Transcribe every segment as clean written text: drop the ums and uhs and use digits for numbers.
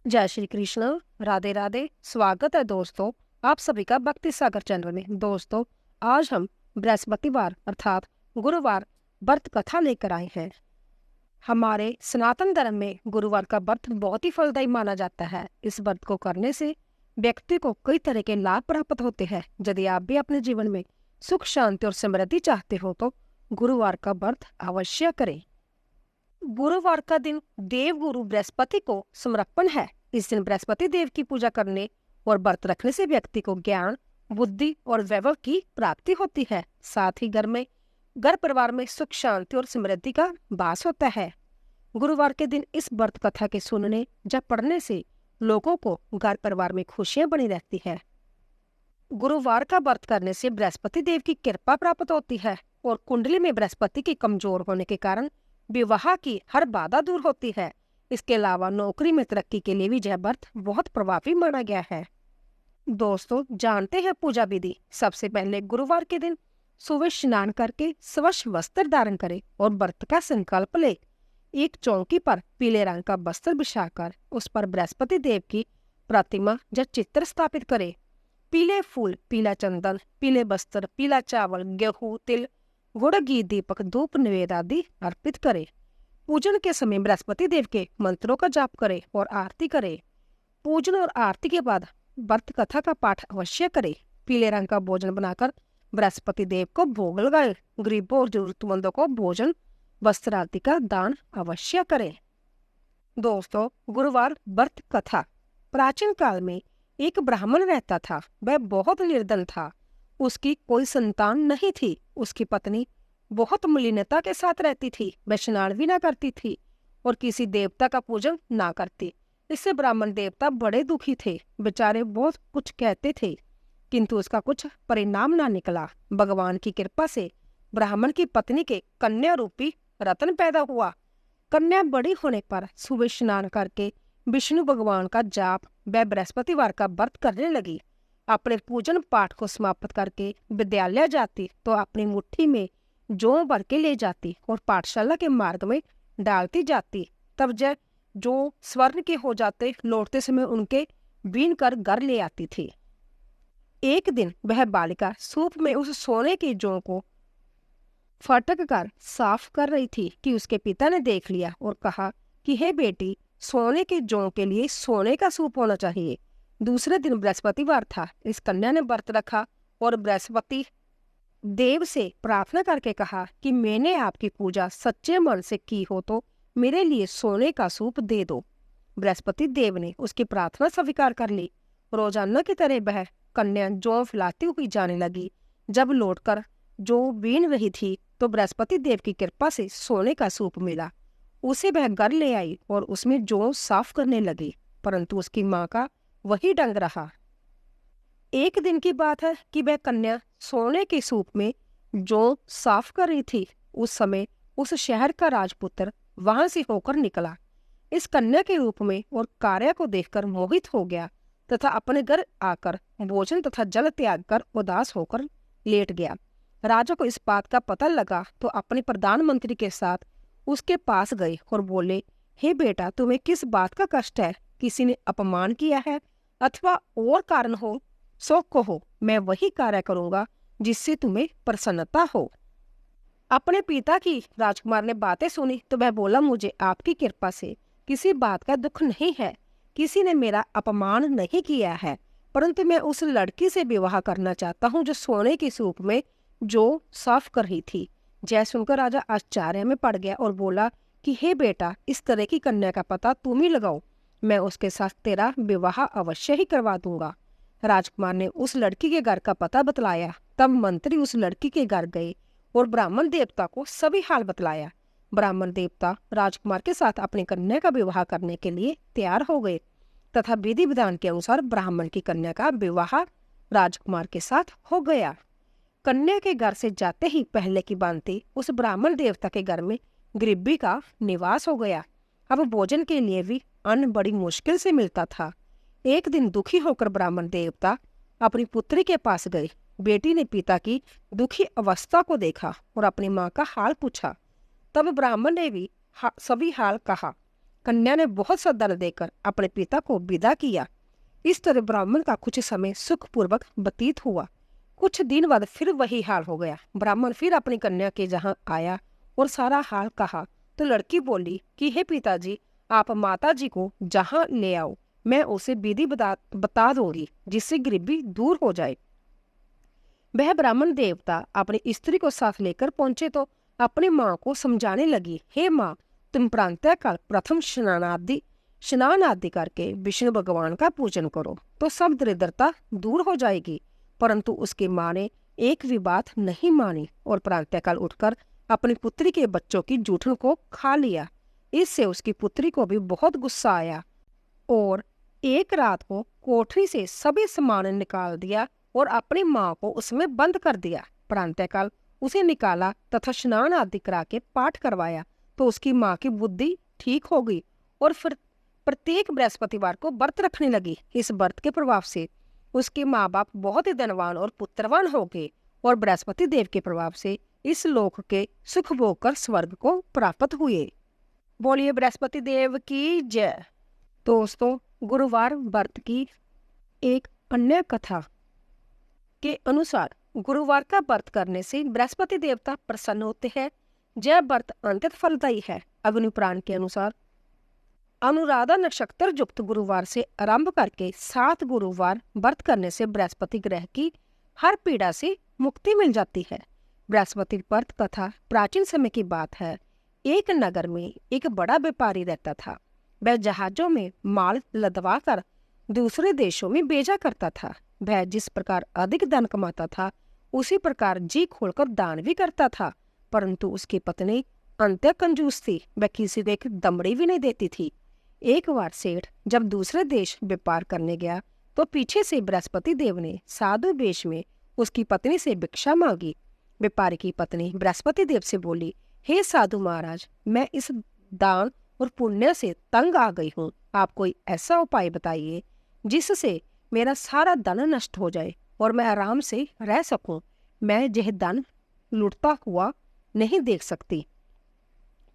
जय श्री कृष्ण। राधे राधे। स्वागत है दोस्तों आप सभी का भक्ति सागर चैनल में। दोस्तों आज हम बृहस्पतिवार अर्थात गुरुवार व्रत कथा लेकर आए हैं। हमारे सनातन धर्म में गुरुवार का व्रत बहुत ही फलदायी माना जाता है। इस व्रत को करने से व्यक्ति को कई तरह के लाभ प्राप्त होते हैं। यदि आप भी अपने जीवन में सुख शांति और समृद्धि चाहते हो तो गुरुवार का व्रत अवश्य करें। गुरुवार का दिन देव गुरु बृहस्पति को समर्पण है। इस दिन बृहस्पति देव की पूजा करने और व्रत रखने से व्यक्ति को ज्ञान, बुद्धि और वैभव की प्राप्ति होती है। साथ ही घर परिवार में सुख शांति और समृद्धि का वास होता है। गुरुवार के दिन इस व्रत कथा के सुनने या पढ़ने से लोगों को घर परिवार में खुशियां बनी रहती है। गुरुवार का व्रत करने से बृहस्पति देव की कृपा प्राप्त होती है और कुंडली में बृहस्पति के कमजोर होने के कारण विवाह की हर बाधा दूर होती है। इसके अलावा नौकरी में तरक्की के लिए भी यह व्रत बहुत प्रभावी माना गया है। दोस्तों जानते हैं पूजा विधि। सबसे पहले गुरुवार के दिन सुबह स्नान करके स्वच्छ वस्त्र धारण करें और व्रत का संकल्प ले। एक चौकी पर पीले रंग का वस्त्र बिछाकर उस पर बृहस्पति देव की प्रतिमा या चित्र स्थापित करें। पीले फूल, पीला चंदन, पीले वस्त्र, पीला चावल, गेहूं, तिल, गुड़, घी, दीपक, धूप, नैवेद्य आदि अर्पित करें। पूजन के समय बृहस्पति देव के मंत्रों का जाप करें और आरती करें। पूजन और आरती के बाद व्रत कथा का पाठ अवश्य करें। पीले रंग का भोजन बनाकर बृहस्पति देव को भोग लगाएं। गरीबों और जरूरतमंदों को भोजन, वस्त्र आदि का दान अवश्य करें। दोस्तों गुरुवार व्रत कथा। प्राचीन काल में एक ब्राह्मण रहता था। वह बहुत निर्धन था। उसकी कोई संतान नहीं थी। उसकी पत्नी बहुत मलिनता के साथ रहती थी। वह स्नान भी ना करती थी और किसी देवता का पूजन ना करती। इससे ब्राह्मण देवता बड़े दुखी थे। बेचारे बहुत कुछ कहते थे किंतु उसका कुछ परिणाम ना निकला। भगवान की कृपा से ब्राह्मण की पत्नी के कन्या रूपी रत्न पैदा हुआ। कन्या बड़ी होने पर सुबह स्नान करके विष्णु भगवान का जाप व बृहस्पतिवार का व्रत करने लगी। अपने पूजन पाठ को समाप्त करके विद्यालय जाती तो अपनी मुट्ठी में जौ भर के ले जाती और पाठशाला के मार्ग में डालती जाती। तब जब जौ स्वर्ण के हो जाते लौटते समय उनके बीन कर घर ले आती थी। एक दिन वह बालिका सूप में उस सोने की जौ को फटक कर साफ कर रही थी कि उसके पिता ने देख लिया और कहा कि हे बेटी, सोने के जौ के लिए सोने का सूप होना चाहिए। दूसरे दिन बृहस्पतिवार था। इस कन्या ने व्रत रखा और बृहस्पति देव से प्रार्थना करके कहा कि मैंने आपकी पूजा सच्चे मन से की हो तो मेरे लिए सोने का सूप दे दो। बृहस्पति देव ने उसकी प्रार्थना स्वीकार कर ली। रोजाना की तरह वह कन्या जौ फैलाती हुई जाने लगी। जब लौटकर जौ बीन रही थी तो बृहस्पति देव की कृपा से सोने का सूप मिला। उसे वह घर ले आई और उसमें जौ साफ करने लगी, परंतु उसकी माँ का वही ढंग रहा। एक दिन की बात है कि वह कन्या सोने के सूप में जौ साफ कर रही थी। उस समय उस शहर का राजपुत्र वहां से होकर निकला। इस कन्या के रूप में और कार्य को देखकर मोहित हो गया तथा अपने घर आकर भोजन तथा जल त्याग कर उदास होकर लेट गया। राजा को इस बात का पता लगा तो अपने प्रधानमंत्री के साथ उसके पास गए और बोले, हे बेटा, तुम्हें किस बात का कष्ट है? किसी ने अपमान किया है अथवा और कारण हो सो कहो, मैं वही कार्य करूंगा जिससे तुम्हें प्रसन्नता हो। अपने पिता की राजकुमार ने बातें सुनी तो वह बोला, मुझे आपकी कृपा से किसी बात का दुख नहीं है। किसी ने मेरा अपमान नहीं किया है, परंतु मैं उस लड़की से विवाह करना चाहता हूँ जो सोने के सूप में जो साफ कर रही थी। जय सुनकर राजा आश्चर्य में पड़ गया और बोला कि हे बेटा, इस तरह की कन्या का पता तुम ही लगाओ। मैं उसके साथ तेरा विवाह अवश्य ही करवा दूंगा। राजकुमार ने उस लड़की के घर का पता बतलाया। तब मंत्री उस लड़की के घर गए और ब्राह्मण देवता को सभी हाल बतलाया। ब्राह्मण देवता राजकुमार के साथ अपनी कन्या का विवाह करने के लिए तैयार हो गए तथा विधि विधान के अनुसार ब्राह्मण की कन्या का विवाह राजकुमार के साथ हो गया। कन्या के घर से जाते ही पहले की भांति उस ब्राह्मण देवता के घर में गरीबी का निवास हो गया। अब भोजन के लिए भी अन्न बड़ी मुश्किल से मिलता था। एक दिन दुखी होकर ब्राह्मण देवता अपनी पुत्री के पास गए। बेटी ने पिता की दुखी अवस्था को देखा और अपनी माँ का हाल पूछा। तब ब्राह्मण ने भी सभी हाल कहा। कन्या ने बहुत सा धन देकर अपने पिता को विदा किया। इस तरह ब्राह्मण का कुछ समय सुखपूर्वक व्यतीत हुआ। कुछ दिन बाद फिर वही हाल हो गया। ब्राह्मण फिर अपनी कन्या के जहाँ आया और सारा हाल कहा तो लड़की बोली कि हे पिताजी, आप माता जी को जहाँ ले आओ, मैं उसे विधि बता दूंगी जिससे गरीबी दूर हो जाए। वह ब्राह्मण देवता अपनी स्त्री को साथ लेकर पहुंचे तो अपनी माँ को समझाने लगी, हे माँ, तुम प्रातःकाल प्रथम स्नान आदि करके विष्णु भगवान का पूजन करो तो सब दरिद्रता दूर हो जाएगी। परंतु उसकी माँ ने एक भी बात नहीं मानी और प्रातःकाल उठकर अपनी पुत्री के बच्चों की जूठन को खा लिया। इससे उसकी पुत्री को भी बहुत गुस्सा आया और एक रात को कोठरी से सभी सामान निकाल दिया और अपनी माँ को उसमें बंद कर दिया। प्रातःकाल उसे निकाला तथा स्नान आदि करा के पाठ करवाया तो उसकी माँ की बुद्धि ठीक हो गई और फिर प्रत्येक बृहस्पतिवार को व्रत रखने लगी। इस व्रत के प्रभाव से उसके माँ बाप बहुत ही धनवान और पुत्रवान हो गए और बृहस्पति देव के प्रभाव से इस लोक के सुख भोग कर स्वर्ग को प्राप्त हुए। बोलिए बृहस्पति देव की जय। दोस्तों, गुरुवार व्रत की एक अन्य कथा के अनुसार गुरुवार का व्रत करने से बृहस्पति देवता प्रसन्न होते हैं। यह व्रत अंत्यत फलदायी है। अग्नि पुराण के अनुसार अनुराधा नक्षत्र युक्त गुरुवार से आरंभ करके 7 गुरुवार व्रत करने से बृहस्पति ग्रह की हर पीड़ा से मुक्ति मिल जाती है। बृहस्पति व्रत कथा प्राचीन समय की बात है। एक नगर में एक बड़ा व्यापारी रहता था। वह जहाजों में माल लदवा कर दूसरे देशों में भेजा करता था। वह जिस प्रकार अधिक धन कमाता था उसी प्रकार जी खोलकर दान भी करता था। परंतु उसकी पत्नी अंत्य कंजूस थी। वह किसी को एक दमड़ी भी नहीं देती थी। एक बार सेठ जब दूसरे देश व्यापार करने गया तो पीछे से बृहस्पति देव ने साधु वेश में उसकी पत्नी से भिक्षा मांगी। व्यापारी की पत्नी बृहस्पति देव से बोली, हे साधु महाराज, मैं इस दान और पुण्य से तंग आ गई हूँ। आप कोई ऐसा उपाय बताइए जिससे मेरा सारा धन नष्ट हो जाए और मैं आराम से रह सकूं। मैं यह धन लुटता हुआ नहीं देख सकती।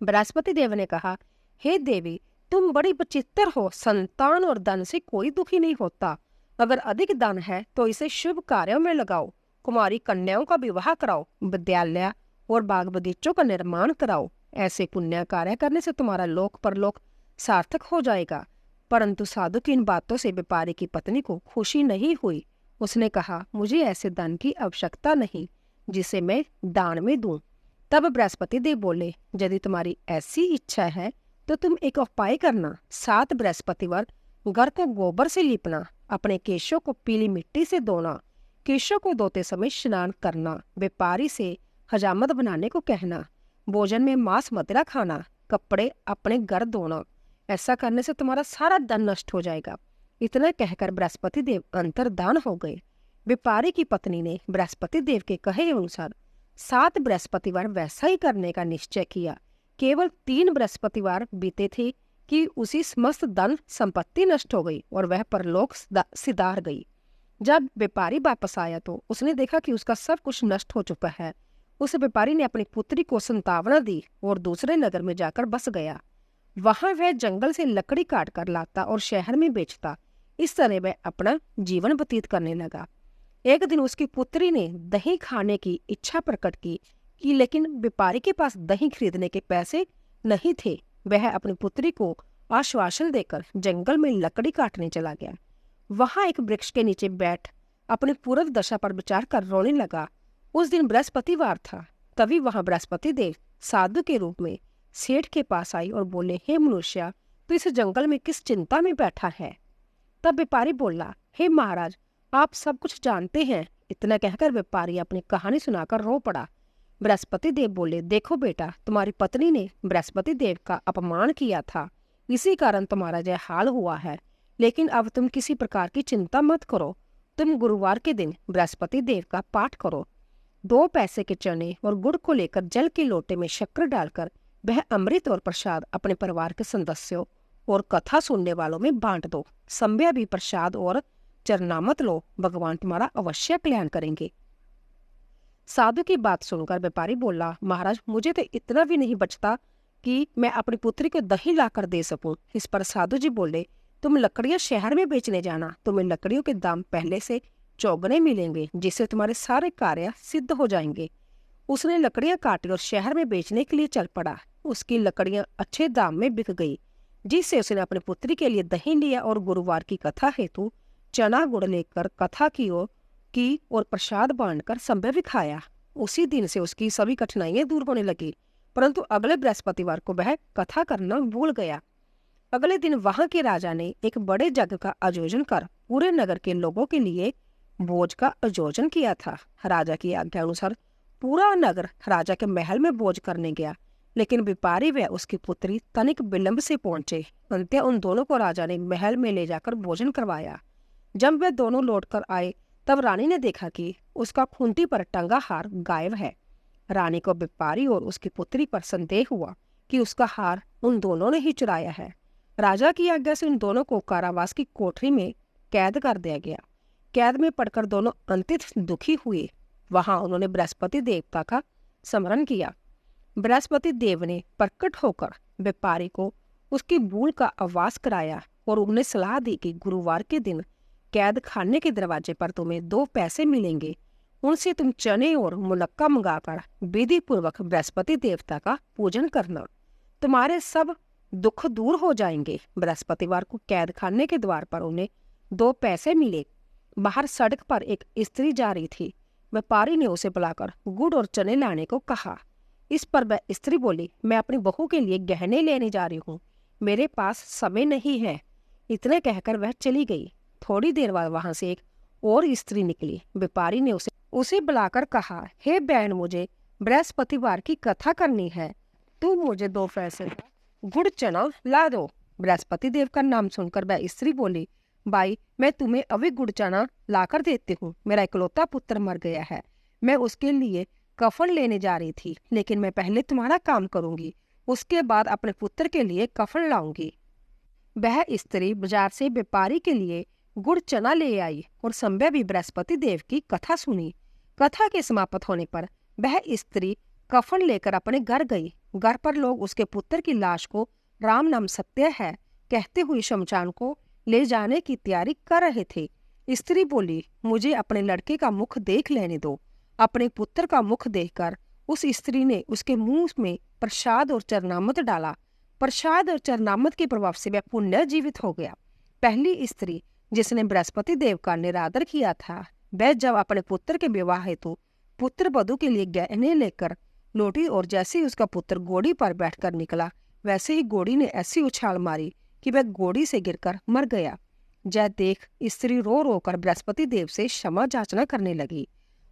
बृहस्पति देव ने कहा, हे देवी, तुम बड़ी विचित्र हो। संतान और धन से कोई दुखी नहीं होता। अगर अधिक धन है तो इसे शुभ कार्यों में लगाओ। कुमारी कन्याओं का विवाह कराओ, विद्यालय और बाग बगीचों का निर्माण कराओ। ऐसे पुण्य कार्य करने से तुम्हारा लोक परलोक सार्थक हो जाएगा। परंतु साधु की इन बातों से व्यापारी की पत्नी को खुशी नहीं हुई। उसने कहा, मुझे ऐसे धन की आवश्यकता नहीं जिसे मैं दान में दूं। तब बृहस्पति देव बोले, यदि तुम्हारी ऐसी इच्छा है तो तुम एक उपाय करना। 7 बृहस्पतिवार घर को गोबर से लीपना, अपने केशों को पीली मिट्टी से धोना, केशों को धोते समय स्नान करना, व्यापारी से हजामत बनाने को कहना, भोजन में मांस मदिरा खाना, कपड़े अपने घर धोना। ऐसा करने से तुम्हारा सारा धन नष्ट हो जाएगा। इतना कहकर बृहस्पति देव अंतर्धान हो गए। व्यापारी की पत्नी ने बृहस्पति देव के कहे अनुसार 7 बृहस्पतिवार वैसा ही करने का निश्चय किया। केवल 3 बृहस्पतिवार बीते थे कि उसी समस्त धन संपत्ति नष्ट हो गई और वह परलोक सिधार गई। जब व्यापारी वापस आया तो उसने देखा कि उसका सब कुछ नष्ट हो चुका है। उस व्यापारी ने अपनी पुत्री को संतावना दी और दूसरे नगर में जाकर बस गया। वहां वह जंगल से लकड़ी काट कर लाता और शहर में बेचता। इस तरह वह अपना जीवन व्यतीत करने लगा। एक दिन उसकी पुत्री ने दही खाने की इच्छा प्रकट की लेकिन व्यापारी के पास दही खरीदने के पैसे नहीं थे। वह अपनी पुत्री को आश्वासन देकर जंगल में लकड़ी काटने चला गया। वहां एक वृक्ष के नीचे बैठ अपनी पूर्व दशा पर विचार कर रोने लगा। उस दिन बृहस्पतिवार था। तभी वहां बृहस्पति देव साधु के रूप में सेठ के पास आई और बोले, हे मनुष्य, तू इस जंगल में किस चिंता में बैठा है? तब व्यापारी बोला, हे महाराज, आप सब कुछ जानते हैं। इतना कहकर व्यापारी अपनी कहानी सुनाकर रो पड़ा। बृहस्पति देव बोले, देखो बेटा, तुम्हारी पत्नी ने बृहस्पति देव का अपमान किया था, इसी कारण तुम्हारा यह हाल हुआ है। लेकिन अब तुम किसी प्रकार की चिंता मत करो। तुम गुरुवार के दिन बृहस्पति देव का पाठ करो। 2 पैसे के चने और गुड़ को लेकर जल के लोटे में शक्कर डालकर वह अमृत और प्रसाद अपने परिवार के सदस्यों और कथा सुनने वालों में बांट दो। संध्या भी प्रसाद और चरनामत लो। भगवान तुम्हारा अवश्य कल्याण करेंगे। साधु की बात सुनकर व्यापारी बोला, महाराज मुझे तो इतना भी नहीं बचता कि मैं अपनी पुत्री को दही लाकर दे सकूं। इस पर साधु जी बोले, तुम लकड़ियां शहर में बेचने जाना, तुम्हें लकड़ियों के दाम पहले से चौगुने मिलेंगे, जिससे तुम्हारे सारे कार्य सिद्ध हो जाएंगे। उसने लकड़ियां काटी और शहर में बेचने के लिए चल पड़ा। उसकी लकड़ियां अच्छे दाम में बिक गई, जिससे उसने अपनी पुत्री के लिए दही लिया और गुरुवार की कथा हेतु चना गुड़ लेकर कथा की और प्रसाद बांटकर संभव भी खाया। उसी दिन से उसकी सभी कठिनाइयां दूर होने लगी, परंतु अगले बृहस्पतिवार को वह कथा करना भूल गया। अगले दिन वहां के राजा ने एक बड़े यज्ञ का आयोजन कर पूरे नगर के लोगों के लिए भोज का आयोजन किया था। राजा की आज्ञा अनुसार पूरा नगर राजा के महल में भोज करने गया, लेकिन व्यापारी व उसकी पुत्री तनिक विलंब से पहुंचे। अंत उन दोनों को राजा ने महल में ले जाकर भोजन करवाया। जब वे दोनों लौटकर आए तब रानी ने देखा कि उसका खूंटी पर टंगा हार गायब है। रानी को व्यापारी और उसकी पुत्री पर संदेह हुआ कि उसका हार उन दोनों ने ही चुराया है। राजा की आज्ञा से उन दोनों को कारावास की कोठरी में कैद कर दिया गया। कैद में पड़कर दोनों अत्यंत दुखी हुए। वहां उन्होंने बृहस्पति देवता का स्मरण किया। बृहस्पति देव ने प्रकट होकर व्यापारी को उसकी भूल का आभास कराया और उन्हें सलाह दी कि गुरुवार के दिन कैद खाने के दरवाजे पर तुम्हें 2 पैसे मिलेंगे, उनसे तुम चने और मुनक्का मंगाकर विधि पूर्वक बृहस्पति देवता का पूजन करना, तुम्हारे सब दुख दूर हो जाएंगे। बृहस्पतिवार को कैद खाने के द्वार पर उन्हें 2 पैसे मिले। बाहर सड़क पर एक स्त्री जा रही थी। व्यापारी ने उसे बुलाकर गुड़ और चने लाने को कहा। इस पर वह स्त्री बोली, मैं अपनी बहू के लिए गहने लेने जा रही हूँ, मेरे पास समय नहीं है। इतने कहकर वह चली गई। थोड़ी देर बाद वहां से एक और स्त्री निकली। व्यापारी ने उसे बुलाकर कहा, हे बहन, मुझे बृहस्पतिवार की कथा करनी है, तू मुझे 2 पैसे गुड़ चना ला दो। बृहस्पति देव का नाम सुनकर वह स्त्री बोली, भाई मैं तुम्हें अभी गुड़ चना लाकर देती हूँ। मेरा इकलौता पुत्र मर गया है, मैं उसके लिए कफन लेने जा रही थी, लेकिन मैं पहले तुम्हारा काम करूंगी, उसके बाद अपने पुत्र के लिए कफन लाऊंगी। वह स्त्री बाजार से व्यापारी के लिए गुड़ चना ले आई और संभव भी बृहस्पति देव की कथा सुनी। कथा के समाप्त होने पर वह स्त्री कफन लेकर अपने घर गई। घर पर लोग उसके पुत्र की लाश को राम नाम सत्य है कहते हुए शमशान को ले जाने की तैयारी कर रहे थे। स्त्री बोली, मुझे अपने लड़के का मुख देख लेने दो। अपने पुत्र का मुख देखकर उस स्त्री ने उसके मुंह में प्रसाद और चरणामृत डाला। प्रसाद और चरणामृत के प्रभाव से वह पुनः जीवित हो गया। पहली स्त्री जिसने बृहस्पति देव का निरादर किया था, वह जब अपने पुत्र के विवाह हेतु पुत्र वधू के लिए गहने लेकर लौटी और जैसे ही उसका पुत्र घोड़ी पर बैठकर निकला, वैसे ही घोड़ी ने ऐसी उछाल मारी कि वह घोड़ी से गिरकर मर गया। यह देख स्त्री रो रो कर बृहस्पति देव से क्षमा याचना करने लगी।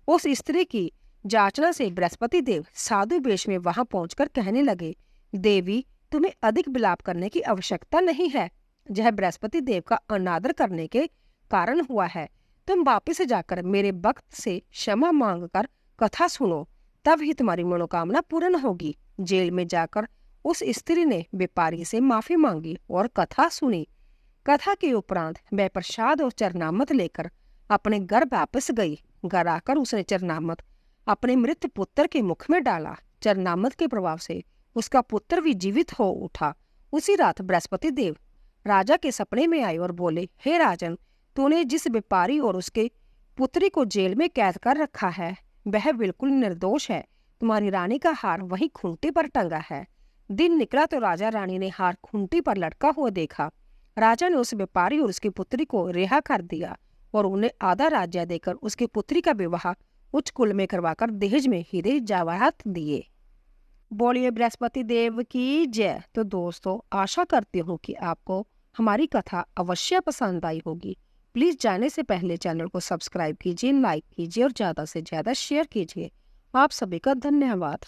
उस स्त्री की याचना से बृहस्पति देव साधु वेश में वहां पहुंचकर कहने लगे, देवी तुम्हें अधिक विलाप करने की आवश्यकता नहीं है, यह बृहस्पति देव का अनादर करने के कारण हुआ है। तुम वापिस जाकर मेरे भक्त से क्षमा मांगकर कथा सुनो, तब ही तुम्हारी मनोकामना पूर्ण होगी। जेल में जाकर उस स्त्री ने व्यापारी से माफी मांगी और कथा सुनी। कथा के उपरांत वह प्रसाद और चरणामृत लेकर अपने घर वापस गई। घर आकर उसने चरणामृत अपने मृत पुत्र के मुख में डाला। चरणामृत के प्रभाव से उसका पुत्र भी जीवित हो उठा। उसी रात बृहस्पति देव राजा के सपने में आए और बोले, हे राजन, तूने जिस व्यापारी और उसके पुत्री को जेल में कैद कर रखा है वह बिल्कुल निर्दोष है। तुम्हारी रानी का हार वहीं खूंटी पर टंगा है। दिन निकला तो राजा रानी ने हार खूंटी पर लटका हुआ देखा। राजा ने उस व्यापारी और उसकी पुत्री को रिहा कर दिया और उन्हें आधा राज्य देकर उसकी पुत्री का विवाह उच्च कुल में करवाकर दहेज में हीरे जवाहरात दिए। बोलिए बृहस्पति देव की जय। तो दोस्तों, आशा करती हूँ कि आपको हमारी कथा अवश्य पसंद आई होगी। प्लीज जाने से पहले चैनल को सब्सक्राइब कीजिए, लाइक कीजिए और ज्यादा से ज्यादा शेयर कीजिए। आप सभी का धन्यवाद।